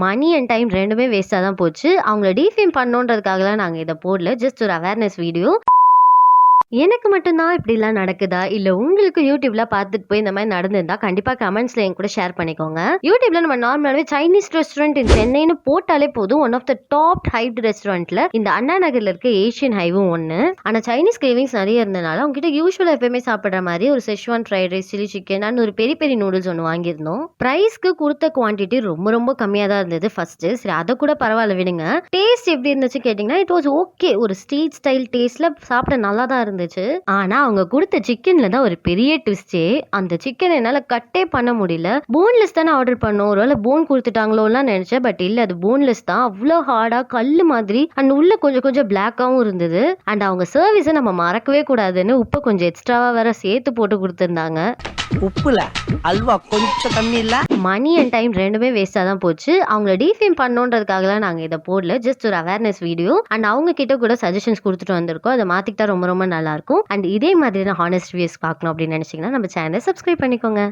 Money and time 2மே வேஸ்டா தான் போச்சு. அவங்கள டீஃபேம் பண்ணணுன்றதுக்காகலாம் நாங்க இத போடல. ஜஸ்ட் ஒரு அவேர்னஸ் வீடியோ. எனக்கு மட்டும் தான் இப்படிலாம் நடக்குதா? இல்ல உங்களுக்கு YouTubeல பார்த்துட்டு போய் இந்த மாரி நடந்திருந்தா கண்டிப்பா கமெண்ட்ஸ்ல என் கூட ஷேர் பண்ணிக்கோங்க. YouTubeல நம்ம நார்மலாவே சைனீஸ் ரெஸ்டாரண்ட் இன் சென்னைன்னு போட்டாலே போதும். One of the top hyped ரெஸ்டாரண்ட்ல இந்த அண்ணா நகர்ல இருக்க ஏஷியன் ஹைவும் ஒண்ணு. ஆனா சைனீஸ் கிரேவிங்ஸ் நெறைய இருந்தனால அவங்க கிட்ட யூசுவலா எப்பவுமே சாப்பிடுற மாரி ஒரு Schezwan fried rice, chilli chicken and ஒரு பெரிய பெரிய நூடுல்ஸ் ஒண்ணு வாங்கியிருந்தோம். பிரைஸ்க்கு குடுத்த குவான்டிட்டி ரொம்ப ரொம்ப கம்மியா தான் இருந்தது ஃபர்ஸ்ட். சரி அத கூட பரவாயில்ல விடுங்க. டேஸ்ட் எப்படி இருந்துச்சு கேட்டீங்கன்னா, இட் வாஸ் ஓகே. ஒரு ஸ்ட்ரீட் ஸ்டைல் டேஸ்ட்ல சாப்பிட நல்லா தான் இருந்துச்சு. ஆனா அவங்க கொடுத்த சிக்கன்ல தான் ஒரு பெரிய ட்விஸ்டே. அந்த சிக்கன் என்னால கட்டே பண்ண முடியல. போன்லெஸ் தானே ஆர்டர் பண்ணோம். ஒருவேளை போன் கொடுத்துட்டாங்களோலாம் நினைச்சேன். பட் இல்ல, அது போன்லெஸ் தான். அவ்வளோ ஹார்டா கல்லு மாதிரி அண்ட் உள்ள கொஞ்சம் கொஞ்சம் பிளாக்காவும் இருந்தது. அண்ட் அவங்க சர்வீஸை நம்ம மறக்கவே கூடாதுன்னு உப்பு கொஞ்சம் எக்ஸ்ட்ராவா வேற சேர்த்து போட்டு கொடுத்துருந்தாங்க. உப்புல அல்வா கொஞ்சம் கம்மி இல்ல. மணி அண்ட் டைம் 2மே வேஸ்டா தான் போச்சு. அவங்கள டீஃபேம் பண்ணணுன்றதுக்காகலாம் நாங்க இதை போடல. ஜஸ்ட் ஒரு அவேர்னஸ் வீடியோ. அண்ட் அவங்க கிட்ட கூட சஜஷன்ஸ் கொடுத்துட்டு வந்திருக்கோம். அதை மாத்திக்கிட்டா ரொம்ப ரொம்ப நல்லா இருக்கும். அண்ட் இதே மாதிரியான ஹானஸ்ட் ரிவ்யூஸ் பார்க்கணும் அப்படின்னு நினைச்சீங்கன்னா நம்ம சேனலை சப்ஸ்கிரைப் பண்ணிக்கோங்க.